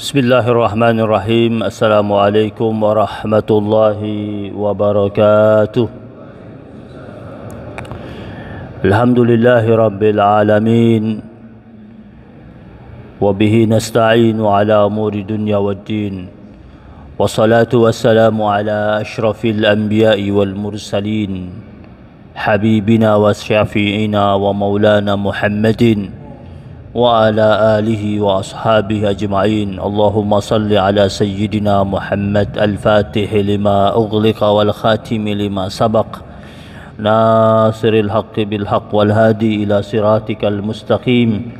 Bismillahirrahmanirrahim. Assalamualaikum warahmatullahi wabarakatuh. Alhamdulillahi rabbil alamin. Wabihi nasta'inu ala umuri dunya waddin. Wassalatu wassalamu ala ashrafil anbiya'i wal mursalin. Habibina wa syafi'ina wa maulana Muhammadin wa ala alihi wa ashabihi ajma'in. Allahumma salli ala sayyidina Muhammad al-Fatih lima ughliqa wal khatimi lima sabaq nasiril haqqi bil haqq wal hadi ila siratikal mustaqim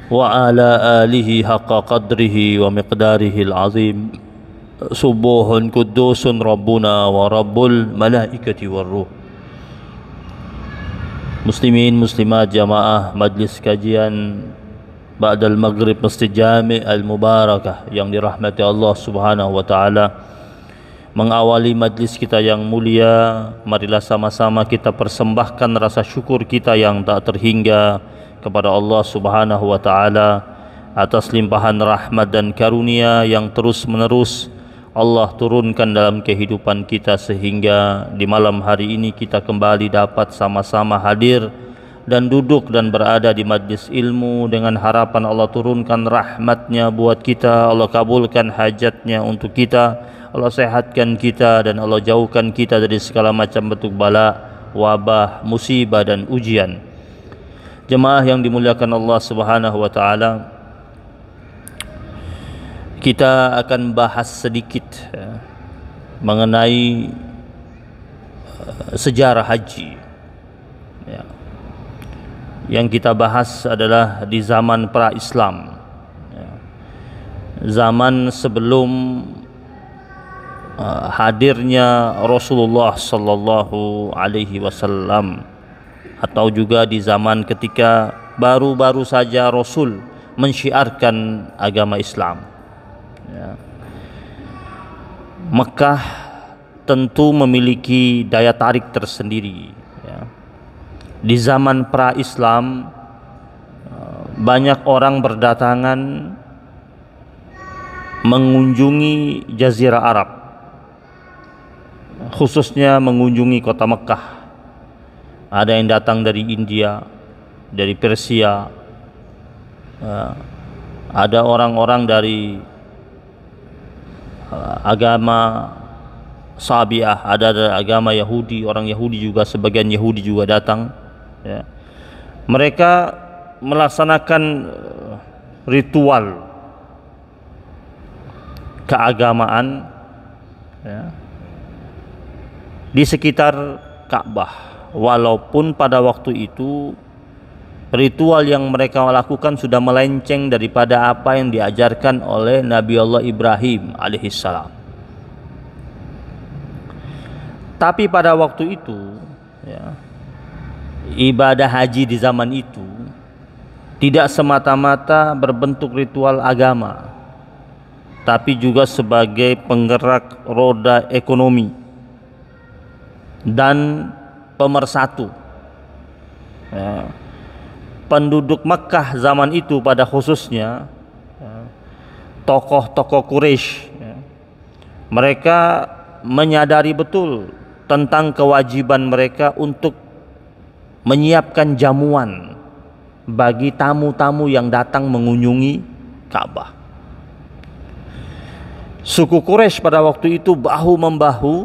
wa ala alihi haqqa qadrihi wa miqdarihi al-azim. Subuhun kudusun rabbuna wa rabbul malaikati war ruh. Muslimin muslimat jamaah majlis kajian ba'dal maghrib Masjid Jami' Al-Mubarakah yang dirahmati Allah Subhanahu wa taala. Mengawali majlis kita yang mulia, marilah sama-sama kita persembahkan rasa syukur kita yang tak terhingga kepada Allah Subhanahu wa taala atas limpahan rahmat dan karunia yang terus-menerus Allah turunkan dalam kehidupan kita, sehingga di malam hari ini kita kembali dapat sama-sama hadir dan duduk dan berada di majlis ilmu dengan harapan Allah turunkan rahmatnya buat kita, Allah kabulkan hajatnya untuk kita, Allah sehatkan kita, dan Allah jauhkan kita dari segala macam bentuk bala, wabah, musibah dan ujian. Jemaah yang dimuliakan Allah Subhanahu wa taala, kita akan bahas sedikit mengenai sejarah haji. Yang kita bahas adalah di zaman pra-Islam, zaman sebelum hadirnya Rasulullah sallallahu alaihi wasallam, atau juga di zaman ketika baru-baru saja Rasul mensyiarkan agama Islam. Mekah tentu memiliki daya tarik tersendiri. Di zaman pra-Islam banyak orang berdatangan mengunjungi Jazirah Arab, khususnya mengunjungi kota Mekah. Ada yang datang dari India, dari Persia, ada orang-orang dari agama Sabi'ah, ada dari agama Yahudi, orang Yahudi juga, sebagian Yahudi juga datang. Mereka melaksanakan ritual keagamaan di sekitar Ka'bah, walaupun pada waktu itu ritual yang mereka lakukan sudah melenceng daripada apa yang diajarkan oleh Nabi Allah Ibrahim alaihissalam. Tapi pada waktu itu ibadah haji di zaman itu tidak semata-mata berbentuk ritual agama, tapi juga sebagai penggerak roda ekonomi dan pemersatu. Penduduk Mekah zaman itu pada khususnya tokoh-tokoh Quraisy, mereka menyadari betul tentang kewajiban mereka untuk menyiapkan jamuan bagi tamu-tamu yang datang mengunjungi Ka'bah. Suku Quraisy pada waktu itu bahu-membahu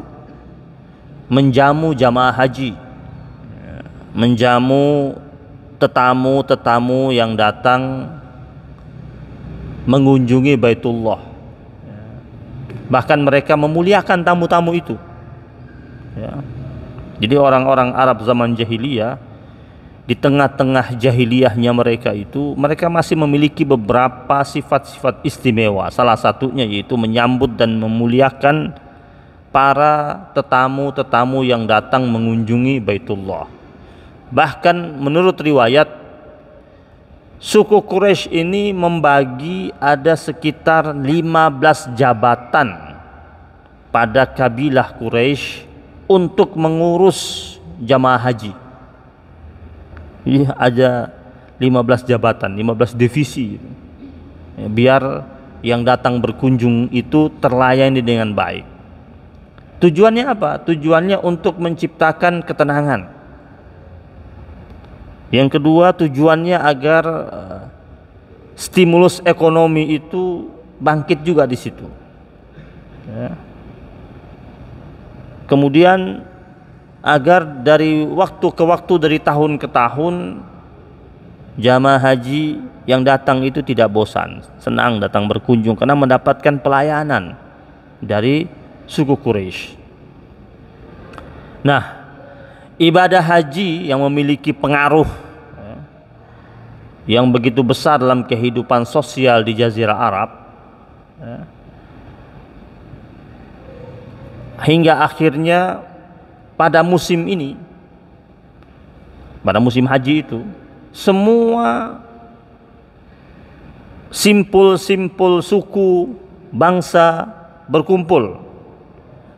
menjamu jamaah haji, menjamu tetamu-tetamu yang datang mengunjungi Baitullah. Bahkan mereka memuliakan tamu-tamu itu. Jadi orang-orang Arab zaman jahiliyah, di tengah-tengah jahiliyahnya mereka itu, mereka masih memiliki beberapa sifat-sifat istimewa. Salah satunya yaitu menyambut dan memuliakan para tetamu-tetamu yang datang mengunjungi Baitullah. Bahkan menurut riwayat, suku Quraisy ini membagi ada sekitar 15 jabatan pada kabilah Quraisy untuk mengurus jamaah haji. Ada 15 jabatan, 15 divisi. Biar yang datang berkunjung itu terlayani dengan baik. Tujuannya apa? Tujuannya untuk menciptakan ketenangan. Yang kedua, tujuannya agar stimulus ekonomi itu bangkit juga di situ. Ya. Kemudian agar dari waktu ke waktu, dari tahun ke tahun, jamaah haji yang datang itu tidak bosan, senang datang berkunjung karena mendapatkan pelayanan dari suku Quraisy. Nah, ibadah haji yang memiliki pengaruh yang begitu besar dalam kehidupan sosial di Jazirah Arab, hingga akhirnya pada musim ini, pada musim haji itu, semua simpul-simpul suku bangsa berkumpul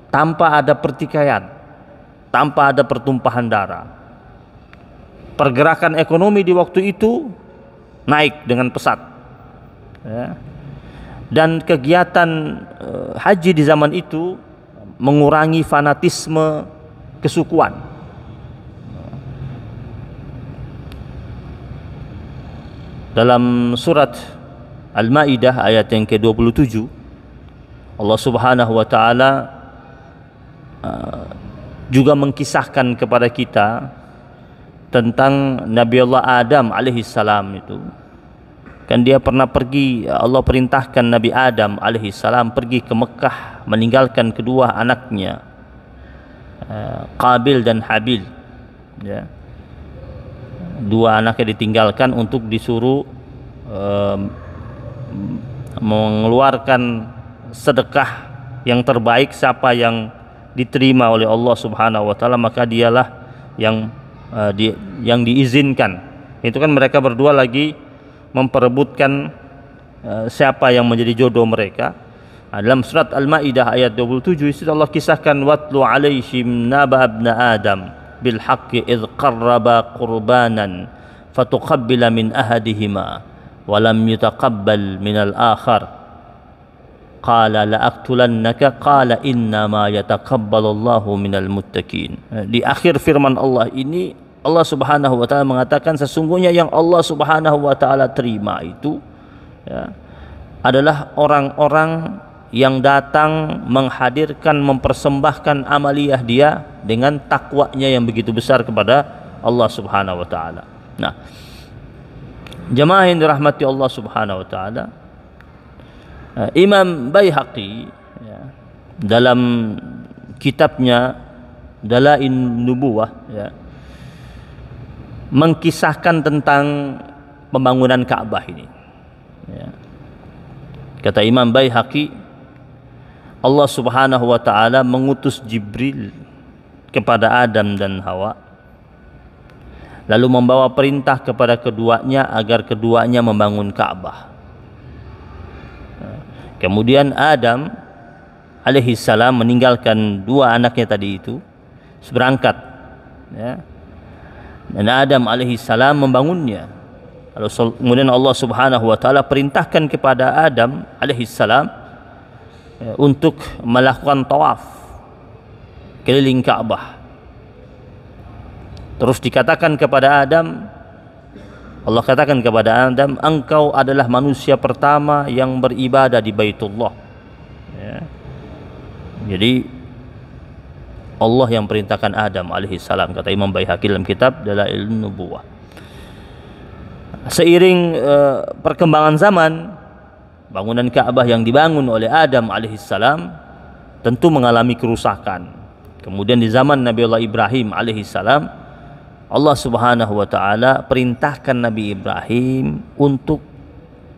tanpa ada pertikaian, tanpa ada pertumpahan darah. Pergerakan ekonomi di waktu itu naik dengan pesat, ya. Dan kegiatan haji di zaman itu mengurangi fanatisme kesukuan. Dalam surat Al-Maidah ayat yang ke-27, Allah Subhanahu wa taala juga mengkisahkan kepada kita tentang Nabi Allah Adam alaihissalam itu. Kan dia pernah pergi, Allah perintahkan Nabi Adam alaihissalam pergi ke Mekah meninggalkan kedua anaknya, Qabil dan Habil, ya. Dua anaknya ditinggalkan untuk disuruh mengeluarkan sedekah yang terbaik. Siapa yang diterima oleh Allah Subhanahu wa taala, maka dialah yang diizinkan. Itu kan mereka berdua lagi memperebutkan siapa yang menjadi jodoh mereka. Dalam surat Al-Maidah ayat 27 itu Allah kisahkan, watlu alaihim naba ibn Adam bil haqqi idh qarraba qurbanan fatuqabbila min ahadihima wa lam yutaqabbal min al-akhar qala la aqtulannaka qala inna ma yataqabbalallahu minal muttaqin. Di akhir firman Allah ini, Allah Subhanahu wa taala mengatakan sesungguhnya yang Allah Subhanahu wa taala terima itu, ya, adalah orang-orang yang datang menghadirkan, mempersembahkan amaliyah dia dengan takwanya yang begitu besar kepada Allah Subhanahu wa taala. Nah, jemaah yang dirahmati Allah Subhanahu wa taala, Imam Baihaqi, ya, dalam kitabnya Dalail Nubuwah, ya, mengkisahkan tentang pembangunan Ka'bah ini, ya. Kata Imam Baihaqi, Allah Subhanahu wa taala mengutus Jibril kepada Adam dan Hawa, lalu membawa perintah kepada keduanya agar keduanya membangun Ka'bah. Kemudian Adam alaihissalam meninggalkan dua anaknya tadi itu, berangkat, ya. Dan Adam alaihissalam membangunnya. Lalu kemudian Allah Subhanahu wa taala perintahkan kepada Adam alaihissalam, ya, untuk melakukan tawaf keliling Ka'bah. Terus dikatakan kepada Adam, Allah katakan kepada Adam, engkau adalah manusia pertama yang beribadah di Baitullah, ya. Jadi Allah yang perintahkan Adam alaihissalam, kata Imam Baihaqi dalam kitab Dalail Nubuwah. Seiring perkembangan zaman, bangunan Ka'bah yang dibangun oleh Adam alaihissalam tentu mengalami kerusakan. Kemudian di zaman Nabi Allah Ibrahim alaihissalam, Allah Subhanahu wa taala perintahkan Nabi Ibrahim untuk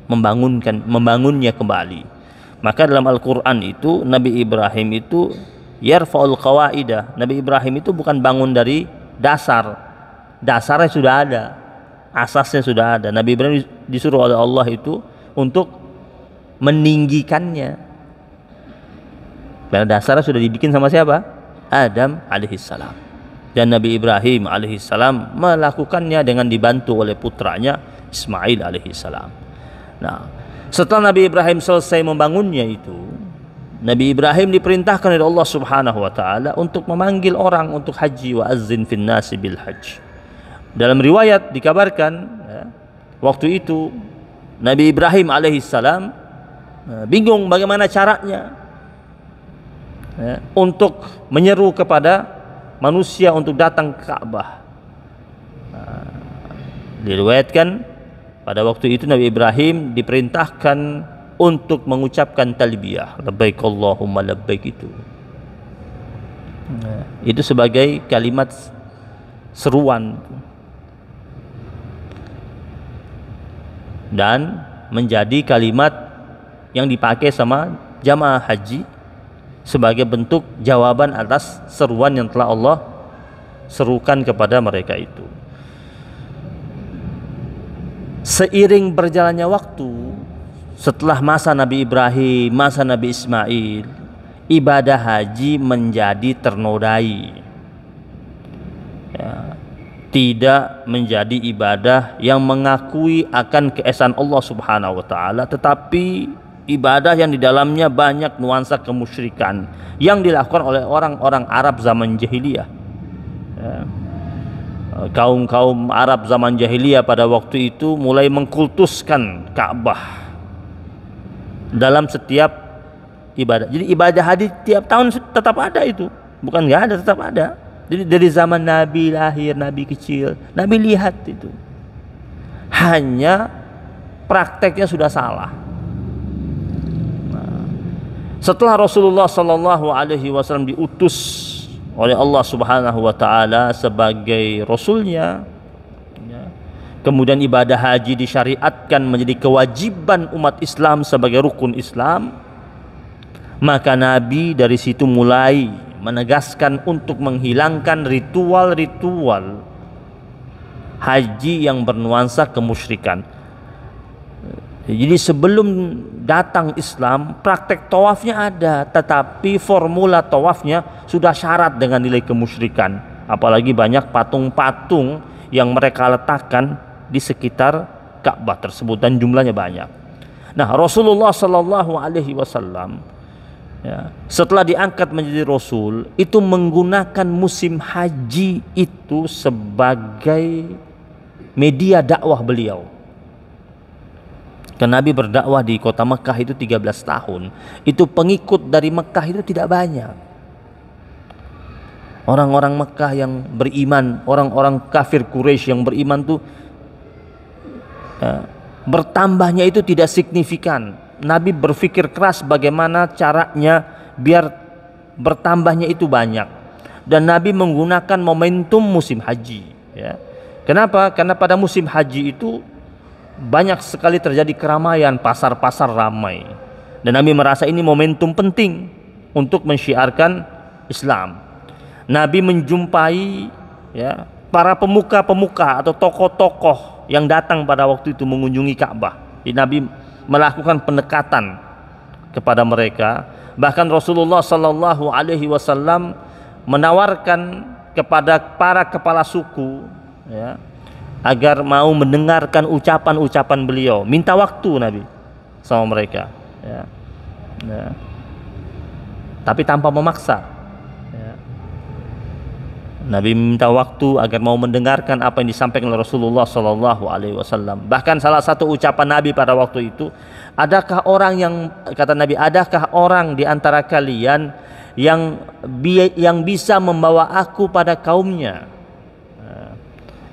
membangunnya kembali. Maka dalam Al-Qur'an itu Nabi Ibrahim itu yarfa'ul qawaidah. Nabi Ibrahim itu bukan bangun dari dasar. Dasarnya sudah ada, asasnya sudah ada. Nabi Ibrahim disuruh oleh Allah itu untuk meninggikannya. Karena dasarnya sudah dibikin sama siapa? Adam alaihissalam. Dan Nabi Ibrahim alaihissalam melakukannya dengan dibantu oleh putranya Ismail alaihissalam. Nah, Setelah Nabi Ibrahim selesai membangunnya itu, Nabi Ibrahim diperintahkan oleh Allah Subhanahu wa taala untuk memanggil orang untuk haji, wa azzin fin nasi bil hajj. Dalam riwayat dikabarkan ya, waktu itu Nabi Ibrahim alaihissalam bingung bagaimana caranya ya, untuk menyeru kepada manusia untuk datang ke Ka'bah. Diriwayatkan pada waktu itu Nabi Ibrahim diperintahkan untuk mengucapkan talbiyah, labbaik Allahumma labbaik itu. Itu sebagai kalimat seruan dan menjadi kalimat yang dipakai sama jamaah haji sebagai bentuk jawaban atas seruan yang telah Allah serukan kepada mereka itu. Seiring berjalannya waktu, setelah masa Nabi Ibrahim, masa Nabi Ismail, ibadah haji menjadi ternodai ya, tidak menjadi ibadah yang mengakui akan keesaan Allah Subhanahu wa taala, tetapi ibadah yang di dalamnya banyak nuansa kemusyrikan yang dilakukan oleh orang-orang Arab zaman jahiliyah ya. Kaum-kaum Arab zaman jahiliyah pada waktu itu mulai mengkultuskan Ka'bah dalam setiap ibadah. Jadi ibadah haji tiap tahun tetap ada itu, bukan nggak ada, tetap ada. Jadi dari zaman Nabi lahir, Nabi kecil, Nabi lihat itu. Hanya prakteknya sudah salah. Nah, setelah Rasulullah Sallallahu Alaihi Wasallam diutus oleh Allah Subhanahu Wa Taala sebagai Rasulnya, ya, kemudian ibadah haji disyariatkan menjadi kewajiban umat Islam sebagai rukun Islam, maka Nabi dari situ mulai menegaskan untuk menghilangkan ritual-ritual haji yang bernuansa kemusyrikan. Jadi sebelum datang Islam, praktek tawafnya ada, tetapi formula tawafnya sudah syarat dengan nilai kemusyrikan. Apalagi banyak patung-patung yang mereka letakkan di sekitar Ka'bah tersebut dan jumlahnya banyak. Nah, Rasulullah Sallallahu Alaihi Wasallam ya, setelah diangkat menjadi Rasul, itu menggunakan musim haji itu sebagai media dakwah beliau. Karena Nabi berdakwah di kota Mekah itu 13 tahun. Itu pengikut dari Mekah itu tidak banyak. Orang-orang Mekah yang beriman, orang-orang kafir Quraisy yang beriman tuh bertambahnya itu tidak signifikan. Nabi berpikir keras bagaimana caranya biar bertambahnya itu banyak. Dan Nabi menggunakan momentum musim haji ya. Kenapa? Karena pada musim haji itu banyak sekali terjadi keramaian, pasar-pasar ramai, dan Nabi merasa ini momentum penting untuk mensyiarkan Islam. Nabi menjumpai ya, para pemuka-pemuka atau tokoh-tokoh yang datang pada waktu itu mengunjungi Ka'bah. Nabi melakukan pendekatan kepada mereka. Bahkan Rasulullah Sallallahu Alaihi Wasallam menawarkan kepada para kepala suku ya, agar mau mendengarkan ucapan-ucapan beliau, minta waktu Nabi sama mereka ya. Ya. Tapi tanpa memaksa ya. Nabi minta waktu agar mau mendengarkan apa yang disampaikan oleh Rasulullah Sallallahu Alaihi Wasallam. Bahkan salah satu ucapan Nabi pada waktu itu, adakah orang yang, kata Nabi, adakah orang di antara kalian yang bisa membawa aku pada kaumnya?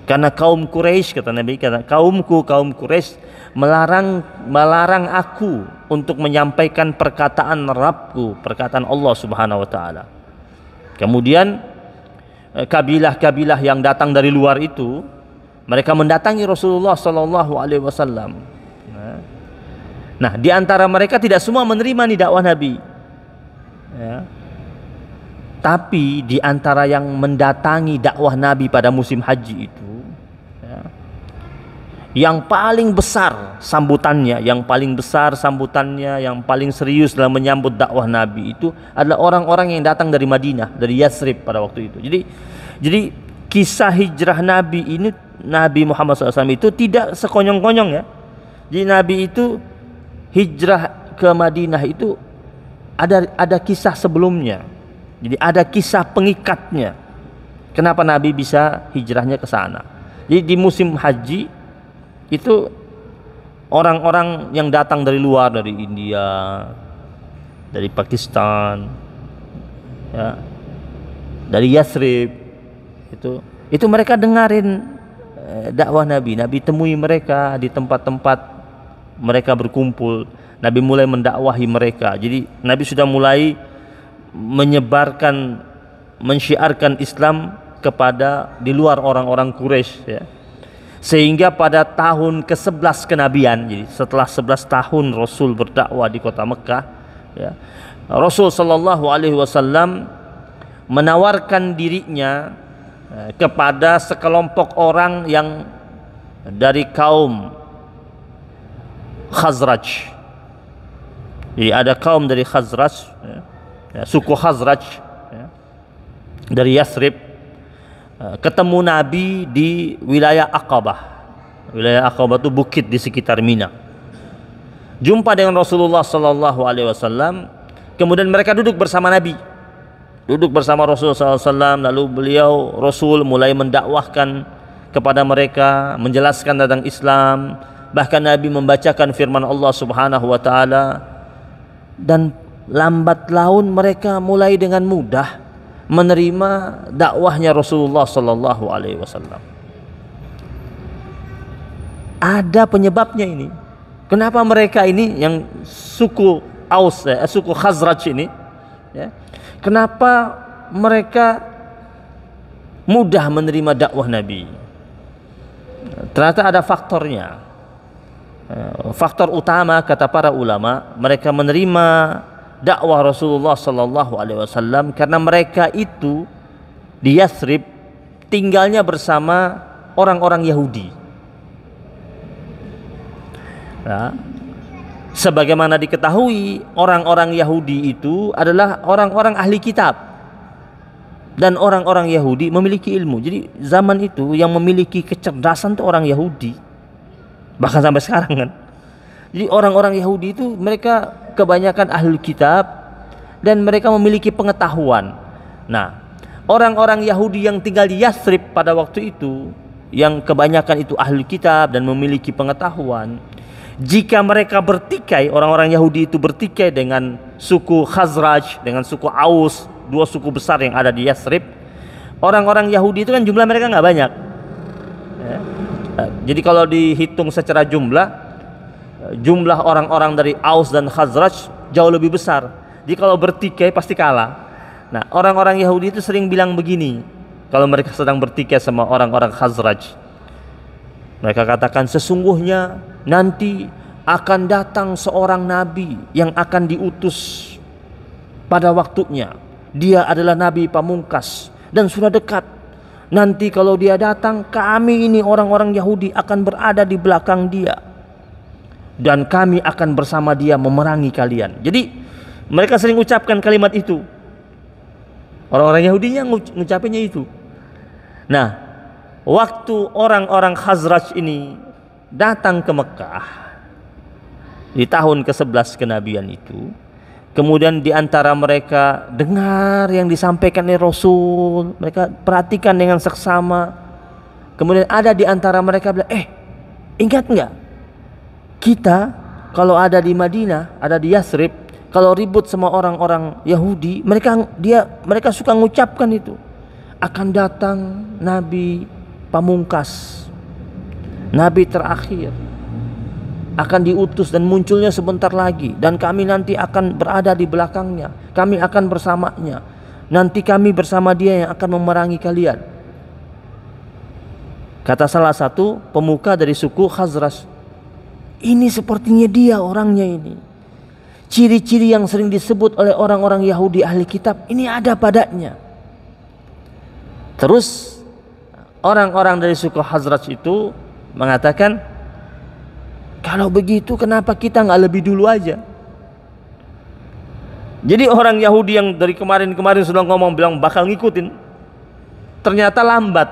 Karena kaum Quraisy, kata Nabi, kaum Quraisy melarang aku untuk menyampaikan perkataan Rabbku, perkataan Allah Subhanahu wa taala. Kemudian kabilah-kabilah yang datang dari luar itu, mereka mendatangi Rasulullah Sallallahu Alaihi Wasallam. Nah, di antara mereka tidak semua menerima dakwah Nabi. Ya. Tapi di antara yang mendatangi dakwah Nabi pada musim haji itu, ya, yang paling besar sambutannya, yang paling serius dalam menyambut dakwah Nabi itu adalah orang-orang yang datang dari Madinah, dari Yathrib pada waktu itu. Jadi kisah hijrah Nabi ini, Nabi Muhammad SAW itu tidak sekonyong-konyong ya. Jadi Nabi itu hijrah ke Madinah itu ada kisah sebelumnya. Jadi ada kisah pengikatnya. Kenapa Nabi bisa hijrahnya ke sana? Jadi di musim haji itu orang-orang yang datang dari luar, dari India, dari Pakistan, ya, dari Yathrib, itu mereka dengarin dakwah Nabi. Nabi temui mereka di tempat-tempat mereka berkumpul. Nabi mulai mendakwahi mereka. Jadi Nabi sudah mulai menyebarkan, mensyiarkan Islam kepada di luar orang-orang Quraisy, ya. Sehingga pada tahun ke-11 kenabian, jadi setelah 11 tahun Rasul berdakwah di kota Mekah, ya, Rasul sallallahu alaihi wasallam menawarkan dirinya kepada sekelompok orang yang dari kaum Khazraj. Jadi ada kaum dari Khazraj, ya, suku Khazraj, ya, dari Yathrib, ketemu Nabi di wilayah Aqabah. Wilayah Aqabah itu bukit di sekitar Mina. Jumpa dengan Rasulullah sallallahu alaihi wasallam, kemudian mereka duduk bersama Nabi. Duduk bersama Rasulullah sallallahu alaihi wasallam, lalu Rasul mulai mendakwahkan kepada mereka, menjelaskan tentang Islam. Bahkan Nabi membacakan firman Allah Subhanahu wa taala, dan lambat laun mereka mulai dengan mudah menerima dakwahnya Rasulullah sallallahu alaihi wasallam. Ada penyebabnya ini. Kenapa mereka ini yang suku Aus, suku Khazraj ini, ya, kenapa mereka mudah menerima dakwah Nabi? Ternyata ada faktornya. Faktor utama kata para ulama, mereka menerima dakwah Rasulullah sallallahu alaihi wasallam karena mereka itu di Yathrib tinggalnya bersama orang-orang Yahudi. Nah, sebagaimana diketahui, orang-orang Yahudi itu adalah orang-orang ahli kitab, dan orang-orang Yahudi memiliki ilmu. Jadi zaman itu yang memiliki kecerdasan itu orang Yahudi, bahkan sampai sekarang kan. Jadi orang-orang Yahudi itu mereka kebanyakan ahli kitab dan mereka memiliki pengetahuan. Nah, orang-orang Yahudi yang tinggal di Yathrib pada waktu itu, yang kebanyakan itu ahli kitab dan memiliki pengetahuan, jika mereka bertikai, orang-orang Yahudi itu bertikai dengan suku Khazraj, dengan suku Aus, dua suku besar yang ada di Yathrib, orang-orang Yahudi itu kan jumlah mereka nggak banyak, ya. Jadi kalau dihitung secara jumlah orang-orang dari Aus dan Khazraj jauh lebih besar. Jadi kalau bertikai pasti kalah. Nah, orang-orang Yahudi itu sering bilang begini kalau mereka sedang bertikai sama orang-orang Khazraj. Mereka katakan, sesungguhnya nanti akan datang seorang nabi yang akan diutus pada waktunya. Dia adalah nabi pamungkas dan sudah dekat. Nanti kalau dia datang, kami ini orang-orang Yahudi akan berada di belakang dia, dan kami akan bersama dia memerangi kalian. Jadi mereka sering ucapkan kalimat itu. Orang-orang Yahudinya ngucapinnya itu. Nah, waktu orang-orang Khazraj ini datang ke Mekah di tahun ke-11 kenabian itu, kemudian di antara mereka dengar yang disampaikan oleh Rasul, mereka perhatikan dengan seksama. Kemudian ada di antara mereka bilang, ingat enggak? Kita kalau ada di Madinah, ada di Yathrib, kalau ribut sama orang-orang Yahudi, mereka suka mengucapkan itu, akan datang nabi pamungkas, nabi terakhir, akan diutus dan munculnya sebentar lagi, dan kami nanti akan berada di belakangnya, kami akan bersamanya, nanti kami bersama dia yang akan memerangi kalian. Kata salah satu pemuka dari suku Khazraj, ini sepertinya dia orangnya ini. Ciri-ciri yang sering disebut oleh orang-orang Yahudi ahli kitab ini ada padanya. Terus orang-orang dari suku Khazraj itu mengatakan, kalau begitu kenapa kita nggak lebih dulu aja? Jadi orang Yahudi yang dari kemarin-kemarin sudah ngomong bilang bakal ngikutin, ternyata lambat.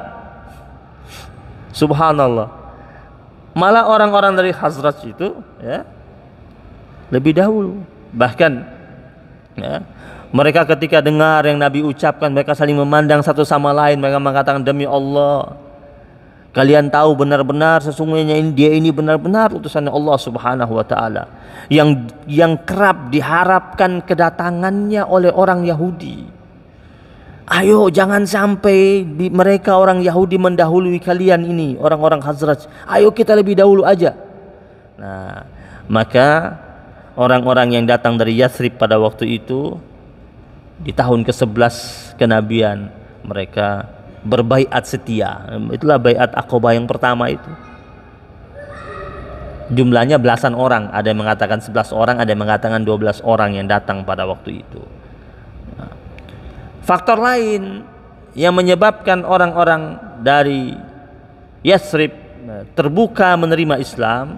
Subhanallah. Malah orang-orang dari Khazraj itu, ya, lebih dahulu. Bahkan ya, mereka ketika dengar yang Nabi ucapkan, mereka saling memandang satu sama lain. Mereka mengatakan, demi Allah, kalian tahu benar-benar sesungguhnya dia ini benar-benar utusan Allah Subhanahu wa taala yang kerap diharapkan kedatangannya oleh orang Yahudi. Ayo jangan sampai mereka orang Yahudi mendahului kalian ini, orang-orang Khazraj. Ayo kita lebih dahulu aja. Nah, maka orang-orang yang datang dari Yathrib pada waktu itu di tahun ke-11 kenabian, mereka berbaiat setia. Itulah baiat Aqabah yang pertama itu. Jumlahnya belasan orang, ada yang mengatakan 11 orang, ada yang mengatakan 12 orang yang datang pada waktu itu. Nah, faktor lain yang menyebabkan orang-orang dari Yathrib terbuka menerima Islam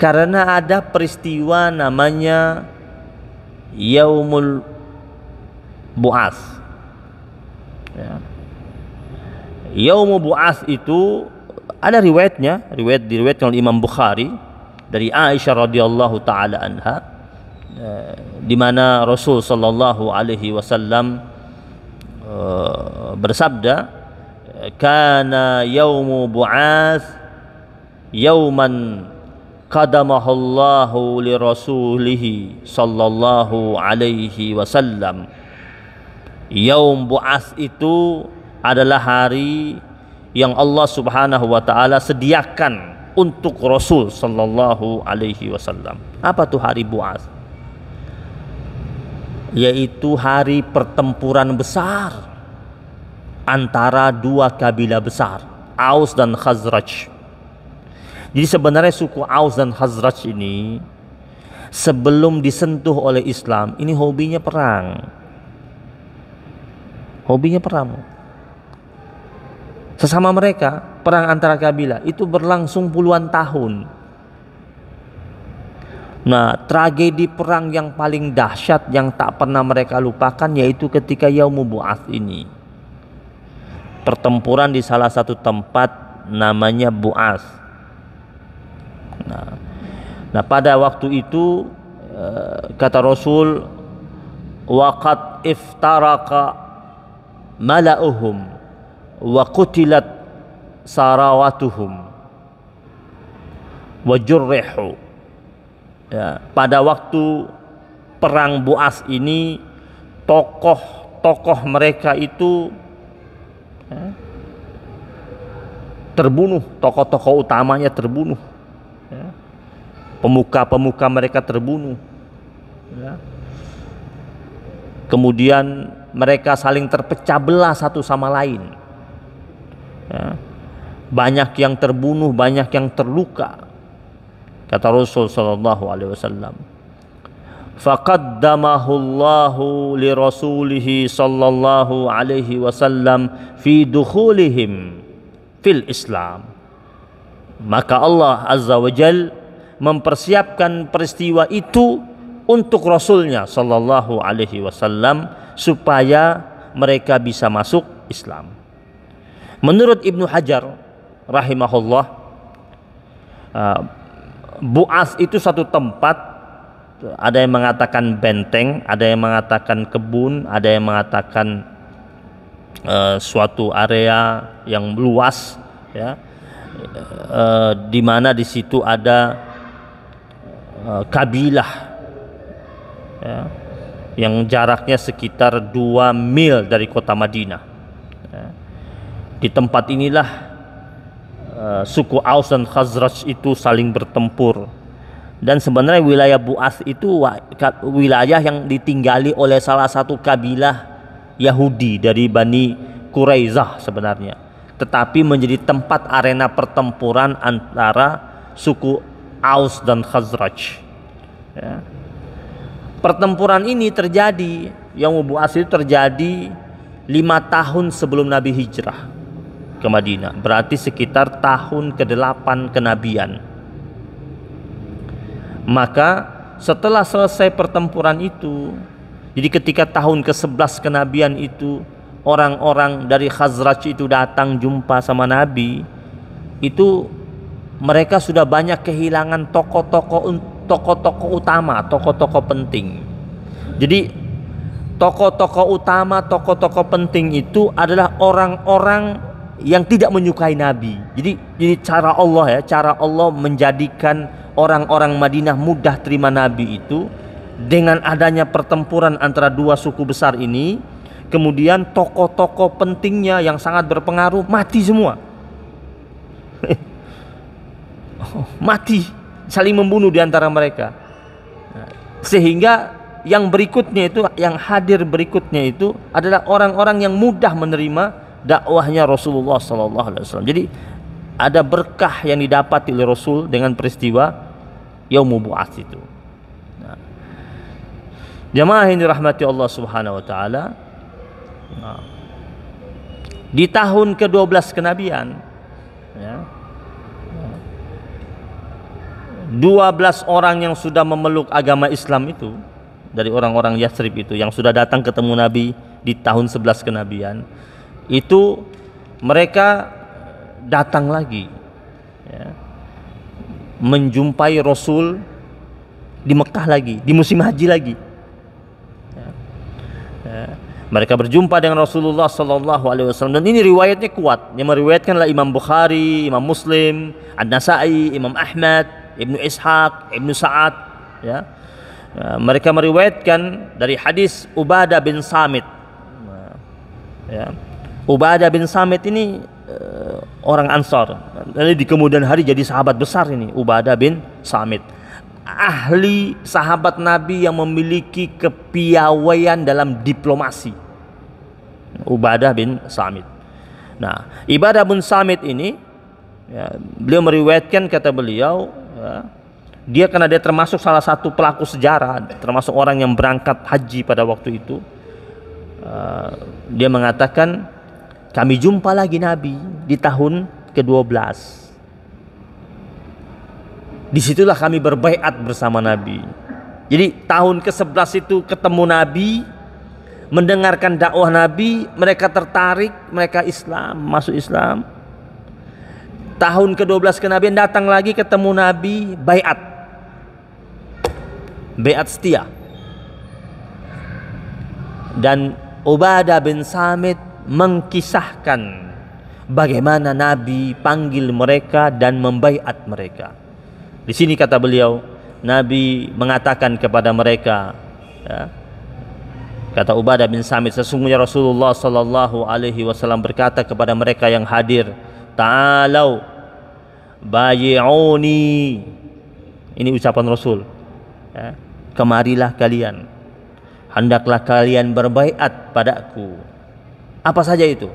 karena ada peristiwa namanya Yaumul Bu'ats. Ya. Yaumul Bu'ats itu ada diriwayatkan oleh Imam Bukhari dari Aisyah radhiyallahu taala anha, di mana Rasul sallallahu alaihi wasallam bersabda, kana yaumu bu'ats yauman qadamahallahu li rasulihi sallallahu alaihi wasallam. Yaum Bu'ats itu adalah hari yang Allah Subhanahu wa taala sediakan untuk Rasul sallallahu alaihi wasallam. Apa tuh hari Bu'ats? Yaitu hari pertempuran besar antara dua kabilah besar, Aus dan Khazraj. Jadi sebenarnya suku Aus dan Khazraj ini sebelum disentuh oleh Islam, ini hobinya perang. Sesama mereka, perang antara kabilah itu berlangsung puluhan tahun. Nah, tragedi perang yang paling dahsyat yang tak pernah mereka lupakan yaitu ketika Yaumul Bu'ats ini. Pertempuran di salah satu tempat namanya Bu'ats. Nah, pada waktu itu kata Rasul, waqad iftaraka mala'uhum wa qutilat sarawatuhum wa jurrihu. Ya, pada waktu perang Bu'ats ini tokoh-tokoh mereka itu terbunuh, tokoh-tokoh utamanya terbunuh, ya. Pemuka-pemuka mereka terbunuh, ya. Kemudian mereka saling terpecah belah satu sama lain, ya. Banyak yang terbunuh, banyak yang terluka. Kata Rasul sallallahu alaihi wasallam, faqaddamahu Allahu li rasulihi sallallahu alaihi wasallam fi dukhulihim fil Islam. Maka Allah azza wa jal mempersiapkan peristiwa itu untuk Rasulnya sallallahu alaihi wasallam supaya mereka bisa masuk Islam. Menurut Ibnu Hajar rahimahullah, Bu'ats itu satu tempat, ada yang mengatakan benteng, ada yang mengatakan kebun, ada yang mengatakan suatu area yang luas, ya, di mana di situ ada kabilah, ya, yang jaraknya sekitar 2 mil dari kota Madinah. Ya. Di tempat inilah suku Aus dan Khazraj itu saling bertempur. Dan sebenarnya wilayah Bu'ats itu wilayah yang ditinggali oleh salah satu kabilah Yahudi dari Bani Quraizah sebenarnya, tetapi menjadi tempat arena pertempuran antara suku Aus dan Khazraj, ya. Pertempuran ini terjadi, Yaumul Bu'ats itu terjadi 5 tahun sebelum Nabi hijrah ke Madinah, berarti sekitar tahun ke-8 kenabian. Maka setelah selesai pertempuran itu, jadi ketika tahun ke-11 kenabian itu, orang-orang dari Khazraj itu datang jumpa sama Nabi, itu mereka sudah banyak kehilangan tokoh-tokoh tokoh-tokoh utama, tokoh-tokoh penting. Jadi tokoh-tokoh utama, tokoh-tokoh penting itu adalah orang-orang yang tidak menyukai Nabi. Jadi cara Allah menjadikan orang-orang Madinah mudah terima Nabi itu dengan adanya pertempuran antara dua suku besar ini. Kemudian tokoh-tokoh pentingnya yang sangat berpengaruh mati semua. Mati, saling membunuh di antara mereka. Sehingga yang berikutnya itu, yang hadir berikutnya itu adalah orang-orang yang mudah menerima dakwahnya Rasulullah SAW. Jadi ada berkah yang didapati oleh Rasul dengan peristiwa Yaumul Bu'ats itu. Nah, jamaah yang dirahmati Allah Subhanahu Wa Taala. Nah, di tahun ke-12 kenabian, ya, 12 orang yang sudah memeluk agama Islam itu dari orang-orang Yathrib itu yang sudah datang ketemu Nabi di tahun 11 kenabian itu, mereka datang lagi, ya, menjumpai Rasul di Mekah lagi, di musim haji lagi. Ya. Ya. Mereka berjumpa dengan Rasulullah SAW, dan ini riwayatnya kuat. Yang meriwayatkanlah Imam Bukhari, Imam Muslim, An-Nasai, Imam Ahmad, Ibnu Ishaq, Ibnu Sa'ad. Ya. Mereka meriwayatkan dari hadis Ubadah bin Samit. Ya. Ubadah bin Samit ini orang Ansar. Dan di kemudian hari jadi sahabat besar ini, Ubadah bin Samit. Ahli sahabat Nabi yang memiliki kepiawaian dalam diplomasi, Ubadah bin Samit. Nah, Ubadah bin Samit ini, ya, beliau meriwayatkan, kata beliau, ya, dia karena dia termasuk salah satu pelaku sejarah, termasuk orang yang berangkat haji pada waktu itu. Dia mengatakan, kami jumpa lagi Nabi di tahun ke-12. Disitulah kami berbaiat bersama Nabi. Jadi tahun ke-11 itu ketemu Nabi, mendengarkan dakwah Nabi, mereka tertarik, mereka Islam, masuk Islam. Tahun ke-12 kenabian datang lagi ketemu Nabi, baiat. Baiat setia. Dan Ubadah bin Samit mengkisahkan bagaimana Nabi panggil mereka dan membaiat mereka. Di sini kata beliau, Nabi mengatakan kepada mereka, ya, kata Ubadah bin Samit, sesungguhnya Rasulullah SAW berkata kepada mereka yang hadir, ta'alau bayi'uni. Ini ucapan Rasul, ya, kemarilah kalian, hendaklah kalian berbaiat padaku. Apa saja itu?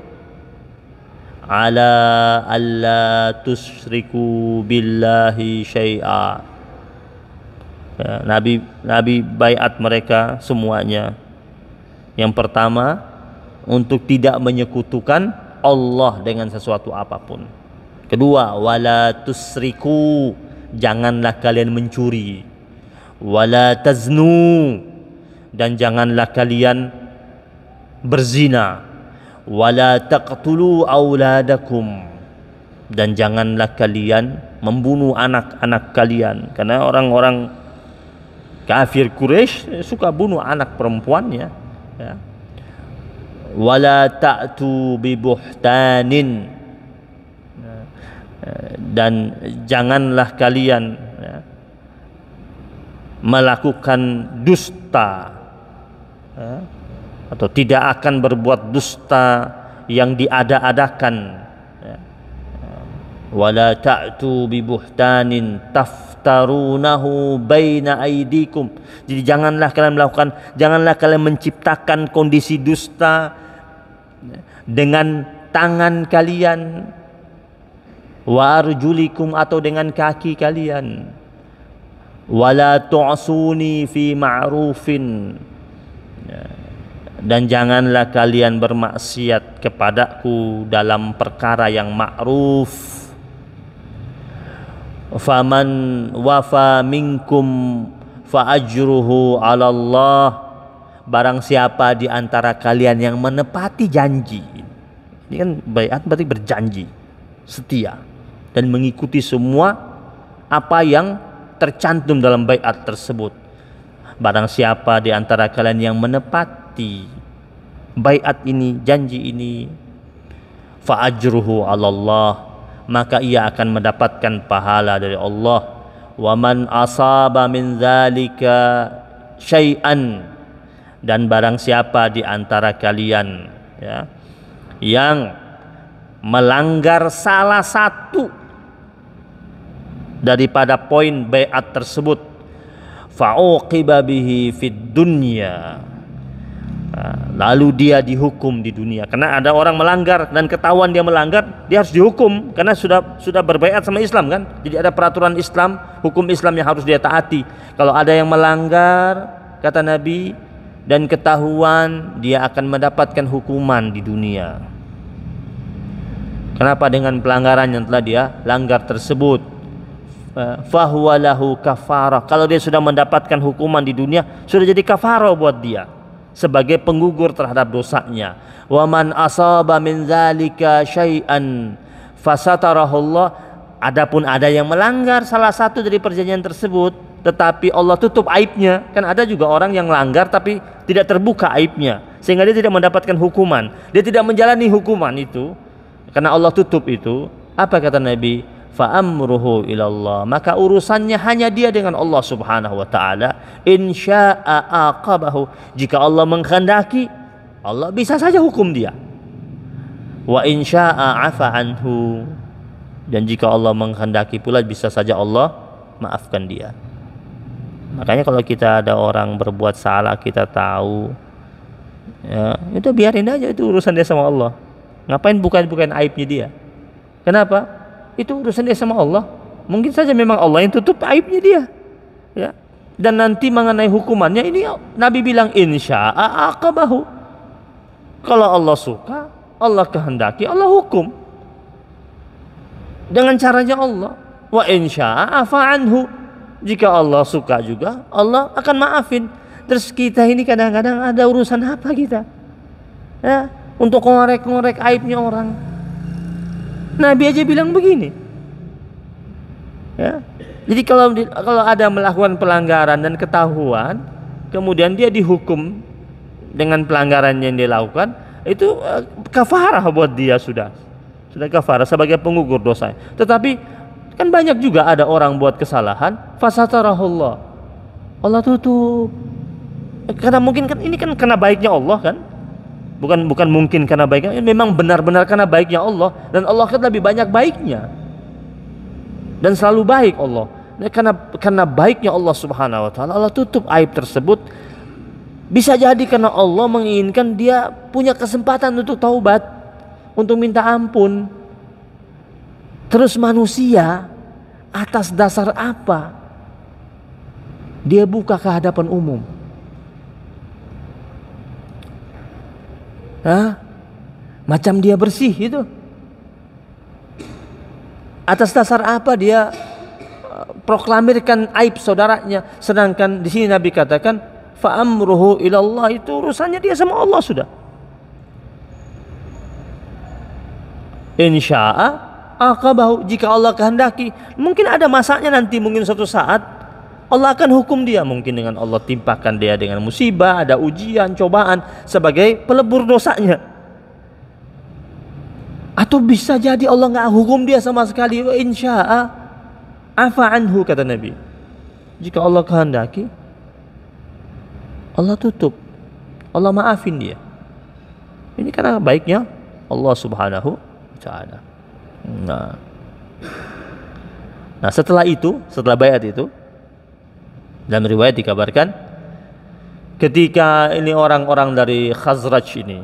Ala alla tusriku billahi syai'a. Ya, Nabi baiat mereka semuanya. Yang pertama, untuk tidak menyekutukan Allah dengan sesuatu apapun. Kedua, wala tusriku, janganlah kalian mencuri. Wala taznu, dan janganlah kalian berzina. Wala taqtulu auladakum, dan janganlah kalian membunuh anak-anak kalian, karena orang-orang kafir Quraisy suka bunuh anak perempuannya, ya. Wala ta'tu bi buhtanin, dan janganlah kalian, ya, melakukan dusta, ya, atau tidak akan berbuat dusta yang diada-adakan. Wala ta'tu bi buhtanin taftarunahu baina aidikum. Jadi janganlah kalian menciptakan kondisi dusta dengan tangan kalian, wa arjulikum, atau dengan kaki kalian. Wala tu'suni fi ma'rufin, dan janganlah kalian bermaksiat kepadaku dalam perkara yang ma'ruf. Faman wafa minkum fa ajruhu 'ala Allah. Barang siapa di antara kalian yang menepati janji. Ini kan baiat berarti berjanji, setia, dan mengikuti semua apa yang tercantum dalam baiat tersebut. Barang siapa di antara kalian yang menepati baiat ini, janji ini, fa ajruhu 'ala Allah, maka ia akan mendapatkan pahala dari Allah. Wa man asaba min dzalika syai'an, dan barang siapa di antara kalian ya yang melanggar salah satu daripada poin baiat tersebut, fa'uqiba bihi fid dunya, lalu dia dihukum di dunia. Karena ada orang melanggar dan ketahuan dia melanggar, dia harus dihukum karena sudah berbaiat sama Islam kan. Jadi ada peraturan Islam, hukum Islam yang harus dia taati. Kalau ada yang melanggar, kata Nabi, dan ketahuan, dia akan mendapatkan hukuman di dunia. Kenapa? Dengan pelanggaran yang telah dia langgar tersebut. Fahuwa lahu kafarah. Kalau dia sudah mendapatkan hukuman di dunia, sudah jadi kafarah buat dia sebagai penggugur terhadap dosanya. Wa man asaba min dzalika syai'an fasatarahullah. Adapun ada yang melanggar salah satu dari perjanjian tersebut, tetapi Allah tutup aibnya. Kan ada juga orang yang langgar tapi tidak terbuka aibnya, sehingga dia tidak mendapatkan hukuman. Dia tidak menjalani hukuman itu karena Allah tutup itu. Apa kata Nabi? Fa amruhu ilallah, maka urusannya hanya dia dengan Allah subhanahu wa ta'ala. Insya'a aqabahu, jika Allah menghendaki, Allah bisa saja hukum dia. Wa insya'a afa anhu, dan jika Allah menghendaki pula bisa saja Allah maafkan dia. Makanya kalau kita ada orang berbuat salah, kita tahu ya, itu biarin aja, itu urusan dia sama Allah. Ngapain bukan aibnya dia? Kenapa? Itu urusan dia sama Allah. Mungkin saja memang Allah yang tutup aibnya dia ya. Dan nanti mengenai hukumannya ini Nabi bilang insya'a aqabahu. Kalau Allah suka, Allah kehendaki, Allah hukum dengan caranya Allah. Wa insya'a afa anhu, jika Allah suka juga, Allah akan maafin. Terus kita ini kadang-kadang ada urusan apa kita ya, untuk ngorek-ngorek aibnya orang. Nabi aja bilang begini ya. Jadi kalau ada melakukan pelanggaran dan ketahuan, kemudian dia dihukum dengan pelanggaran yang dia lakukan, itu kafarah buat dia, sudah kafarah sebagai penggugur dosa. Tetapi kan banyak juga ada orang buat kesalahan, fasatarahullah, Allah tutup. Karena mungkin kan ini kan karena baiknya Allah kan. Bukan mungkin karena baiknya, memang benar-benar karena baiknya Allah, dan Allah kan lebih banyak baiknya dan selalu baik Allah. Karena baiknya Allah subhanahu wa ta'ala, Allah tutup aib tersebut. Bisa jadi karena Allah menginginkan dia punya kesempatan untuk taubat, untuk minta ampun. Terus manusia atas dasar apa dia buka ke hadapan umum? Macam dia bersih itu. Atas dasar apa dia proklamirkan aib saudaranya? Sedangkan di sini Nabi katakan fa amruhu ilallah, itu urusannya dia sama Allah sudah. Insya'a aqabahu, jika Allah kehendaki. Mungkin ada masanya nanti, mungkin suatu saat Allah akan hukum dia, mungkin dengan Allah timpakan dia dengan musibah, ada ujian, cobaan sebagai pelebur dosanya. Atau bisa jadi Allah nggak hukum dia sama sekali. Wa insya'a afa anhu, kata Nabi. Jika Allah kehendaki, Allah tutup, Allah maafin dia. Ini karena baiknya Allah subhanahu wa ta'ala. Nah setelah baiat itu, dalam riwayat dikabarkan ketika ini orang-orang dari Khazraj ini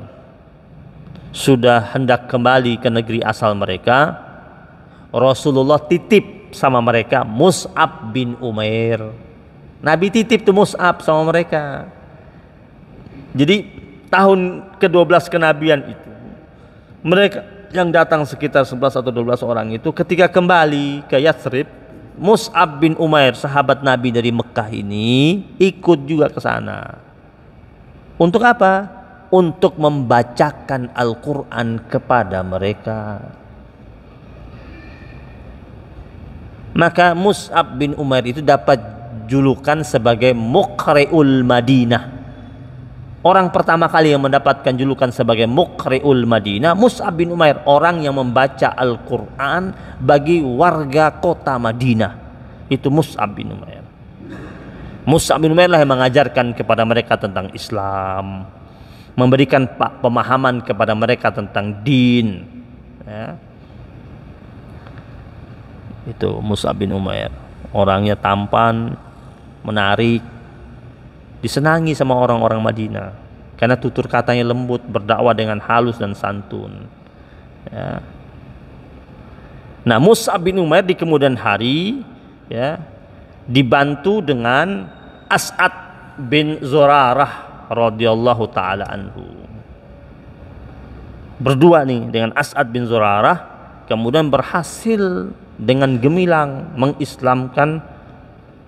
sudah hendak kembali ke negeri asal mereka, Rasulullah titip sama mereka Mus'ab bin Umair. Nabi titip tuh Mus'ab sama mereka. Jadi tahun ke-12 kenabian itu, mereka yang datang sekitar 11 atau 12 orang itu ketika kembali ke Yathrib, Mus'ab bin Umair, sahabat Nabi dari Mekah ini, ikut juga ke sana. Untuk apa? Untuk membacakan Al-Quran kepada mereka. Maka Mus'ab bin Umair itu dapat julukan sebagai Muqri'ul Madinah. Orang pertama kali yang mendapatkan julukan sebagai Muqri'ul Madinah, Mus'ab bin Umair, orang yang membaca Al-Quran bagi warga kota Madinah. Itu Mus'ab bin Umair. Mus'ab bin Umair lah yang mengajarkan kepada mereka tentang Islam, memberikan pemahaman kepada mereka tentang din, ya. Itu Mus'ab bin Umair. Orangnya tampan, menarik, disenangi sama orang-orang Madinah karena tutur katanya lembut, berdakwah dengan halus dan santun, ya. Nah, Mus'ab bin Umair di kemudian hari, ya, dibantu dengan As'ad bin Zurarah radhiyallahu taala anhu. Berdua nih dengan As'ad bin Zurarah kemudian berhasil dengan gemilang mengislamkan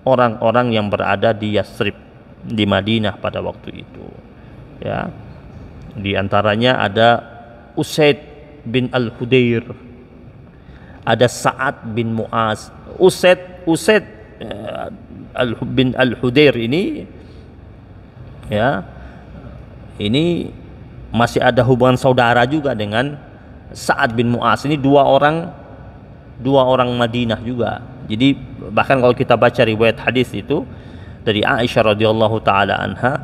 orang-orang yang berada di Yathrib, di Madinah pada waktu itu, ya. Di antaranya ada Usaid bin Al-Hudair, ada Sa'ad bin Mu'az. Usaid bin Al-Hudair ini, ya, ini masih ada hubungan saudara juga dengan Sa'ad bin Mu'az. Ini dua orang Madinah juga. Jadi bahkan kalau kita baca riwayat hadis itu dari Aisyah radhiyallahu taala anha,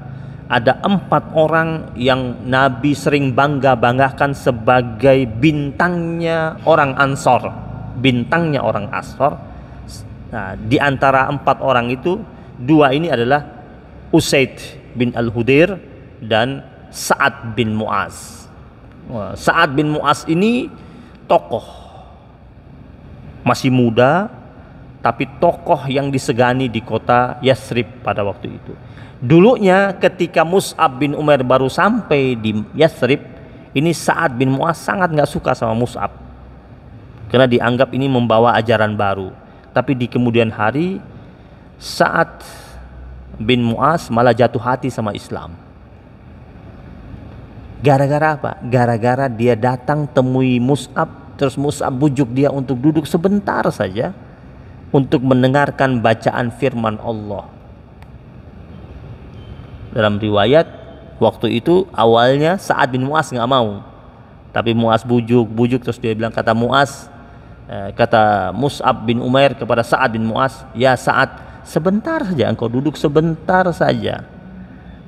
ada 4 orang yang Nabi sering bangga-banggakan sebagai bintangnya orang Ansor. Bintangnya orang Ansor. Nah, di antara 4 orang itu, 2 ini adalah Usaid bin Al-Hudair dan Sa'ad bin Mu'az. Sa'ad bin Mu'az ini tokoh, masih muda, tapi tokoh yang disegani di kota Yathrib pada waktu itu. Dulunya ketika Mus'ab bin Umair baru sampai di Yathrib, ini Sa'ad bin Mu'az sangat nggak suka sama Mus'ab karena dianggap ini membawa ajaran baru. Tapi di kemudian hari Sa'ad bin Mu'az malah jatuh hati sama Islam. Gara-gara apa? Gara-gara dia datang temui Mus'ab, terus Mus'ab bujuk dia untuk duduk sebentar saja untuk mendengarkan bacaan firman Allah. Dalam riwayat waktu itu awalnya Sa'ad bin Mu'az nggak mau, tapi Mu'az bujuk terus dia bilang, kata Mus'ab bin Umair kepada Sa'ad bin Mu'az, ya Sa'ad, sebentar saja engkau duduk, sebentar saja.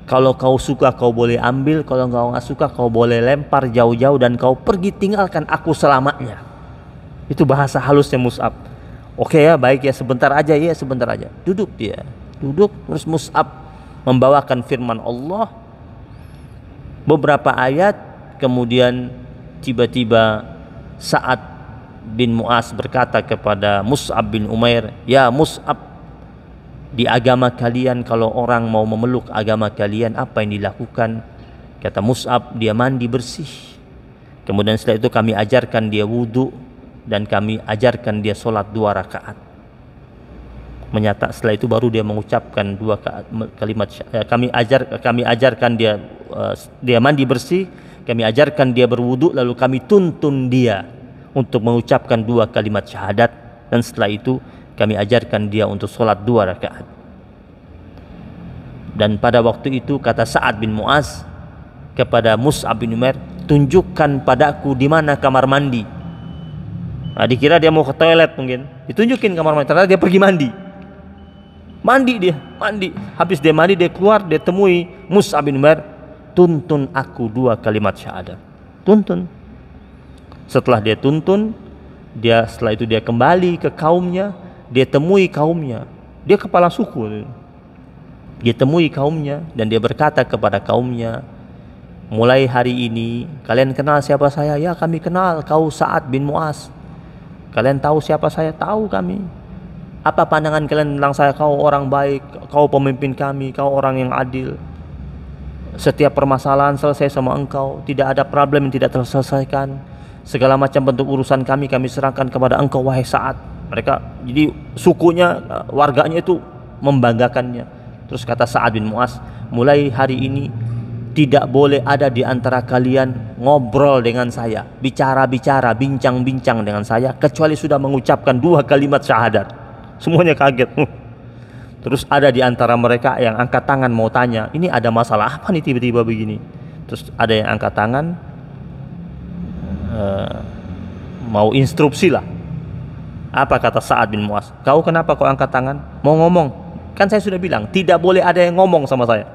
Kalau kau suka kau boleh ambil, kalau kau nggak suka kau boleh lempar jauh-jauh dan kau pergi, tinggalkan aku selamanya. Itu bahasa halusnya Mus'ab. Oke ya, baik ya, sebentar aja ya, sebentar aja. Duduk dia, duduk. Terus Mus'ab membawakan firman Allah beberapa ayat. Kemudian tiba-tiba Sa'ad bin Mu'az berkata kepada Mus'ab bin Umair, ya Mus'ab, di agama kalian kalau orang mau memeluk agama kalian apa yang dilakukan? Kata Mus'ab, dia mandi bersih. Kemudian setelah itu kami ajarkan dia wudhu dan kami ajarkan dia sholat 2 rakaat. Setelah itu baru dia mengucapkan 2 kalimat. Kami ajarkan dia mandi bersih, kami ajarkan dia berwudhu, lalu kami tuntun dia untuk mengucapkan 2 kalimat syahadat, dan setelah itu kami ajarkan dia untuk sholat 2 rakaat. Dan pada waktu itu kata Sa'ad bin Mu'az kepada Mus'ab bin Umair, tunjukkan padaku di mana kamar mandi. Nah, dikira dia mau ke toilet, mungkin ditunjukin kamar mandi, ternyata dia pergi mandi. Mandi. Habis dia mandi, dia keluar, dia temui Mus'ab bin Umair, tuntun aku 2 kalimat syahadat. Tuntun. Setelah dia tuntun, setelah itu dia kembali ke kaumnya. Dia temui kaumnya, dia kepala suku. Dia temui kaumnya dan dia berkata kepada kaumnya, mulai hari ini kalian kenal siapa saya? Ya, kami kenal kau Sa'ad bin Mu'az. Kalian tahu siapa saya? Tahu kami. Apa pandangan kalian tentang saya? Kau orang baik, kau pemimpin kami, kau orang yang adil. Setiap permasalahan selesai sama engkau, tidak ada problem yang tidak terselesaikan. Segala macam bentuk urusan kami serahkan kepada engkau, wahai Sa'ad. Mereka, jadi sukunya, warganya itu membanggakannya. Terus kata Sa'ad bin Mu'az, mulai hari ini tidak boleh ada di antara kalian ngobrol dengan saya, bicara-bicara, bincang-bincang dengan saya, kecuali sudah mengucapkan 2 kalimat syahadat. Semuanya kaget. Terus ada di antara mereka yang angkat tangan mau tanya, ini ada masalah apa nih tiba-tiba begini. Terus ada yang angkat tangan, mau instruksi lah. Apa kata Sa'ad bin Mu'adz? Kau kenapa kau angkat tangan? Mau ngomong? Kan saya sudah bilang, tidak boleh ada yang ngomong sama saya.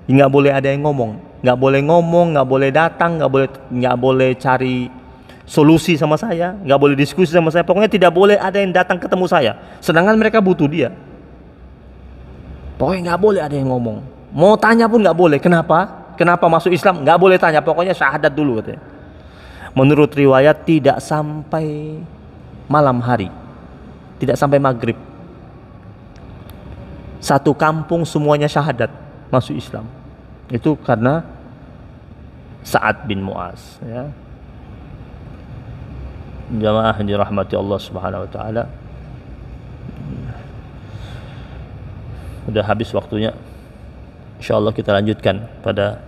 Nggak boleh ada yang ngomong, nggak boleh ngomong, nggak boleh datang, nggak boleh cari solusi sama saya, nggak boleh diskusi sama saya. Pokoknya tidak boleh ada yang datang ketemu saya. Sedangkan mereka butuh dia. Pokoknya nggak boleh ada yang ngomong. Mau tanya pun nggak boleh. Kenapa? Kenapa masuk Islam? Nggak boleh tanya. Pokoknya syahadat dulu katanya. Menurut riwayat tidak sampai malam hari, tidak sampai maghrib. Satu kampung semuanya syahadat masuk Islam. Itu karena Sa'ad bin Mu'adz, ya. Jamaah yang dirahmati Allah Subhanahu wa taala. Udah habis waktunya. Insyaallah kita lanjutkan pada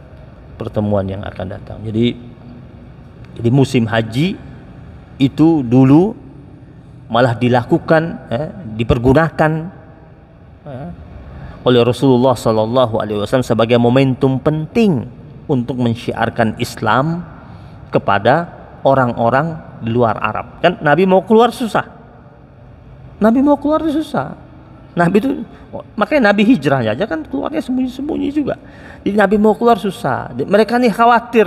pertemuan yang akan datang. Jadi musim haji itu dulu malah dilakukan, dipergunakan oleh Rasulullah Sallallahu Alaihi Wasallam sebagai momentum penting untuk mensyiarkan Islam kepada orang-orang di luar Arab. Kan Nabi mau keluar susah. Nabi itu makanya Nabi hijrah aja kan keluarnya sembunyi-sembunyi juga. Jadi Nabi mau keluar susah. Mereka nih khawatir.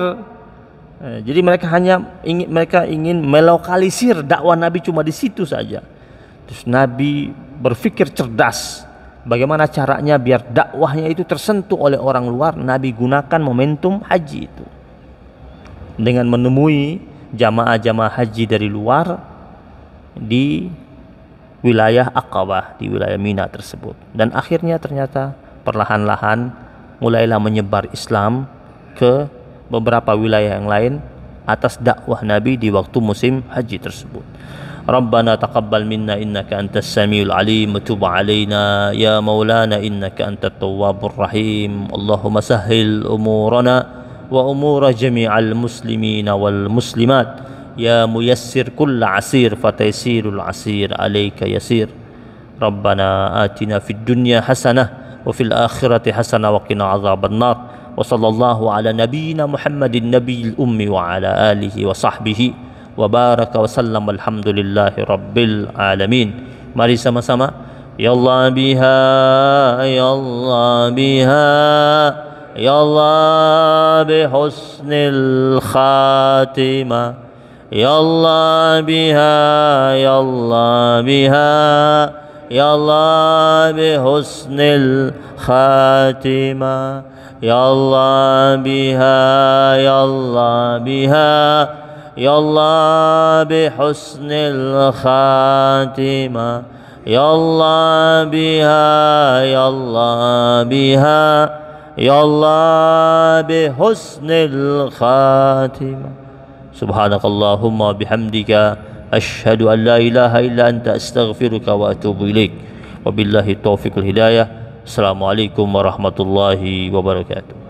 Jadi mereka ingin melokalisir dakwah Nabi cuma di situ saja. Terus Nabi berpikir cerdas. Bagaimana caranya biar dakwahnya itu tersentuh oleh orang luar? Nabi gunakan momentum haji itu dengan menemui jamaah-jamaah haji dari luar di wilayah Aqabah, di wilayah Mina tersebut. Dan akhirnya ternyata perlahan-lahan mulailah menyebar Islam ke beberapa wilayah yang lain atas dakwah Nabi di waktu musim haji tersebut. Rabbana taqabbal minna innaka antas samiul alim wa tub alaina ya maulana innaka antat tawwabur rahim. Allahumma sahhil umurana wa umura jami'al muslimina wal muslimat ya muyassir kulla asir fataysirul asir alayka yasir. Rabbana atina fid dunya hasanah wa fil akhirati hasanah wa qina adzaban nar. Wa sallallahu ala nabiyyina Muhammadin nabiyil ummi wa ala alihi wa sahbihi wa baraka wa sallam alhamdulillahi rabbil alamin. Mari sama-sama, ya Allah biha, ya Allah biha, ya Allah bi husnil khatimah, ya Allah biha, ya Allah biha, ya Allah bi husnil khatimah, ya Allah biha, ya Allah biha, ya Allah bi husnil khatimah, ya Allah biha, ya Allah biha, ya Allah bi husnil khatimah. Subhanakallahumma bihamdika asyhadu an la ilaha illa anta astaghfiruka wa atubu ilaik. Wabillahi taufiqul hidayah. Assalamualaikum warahmatullahi wabarakatuh.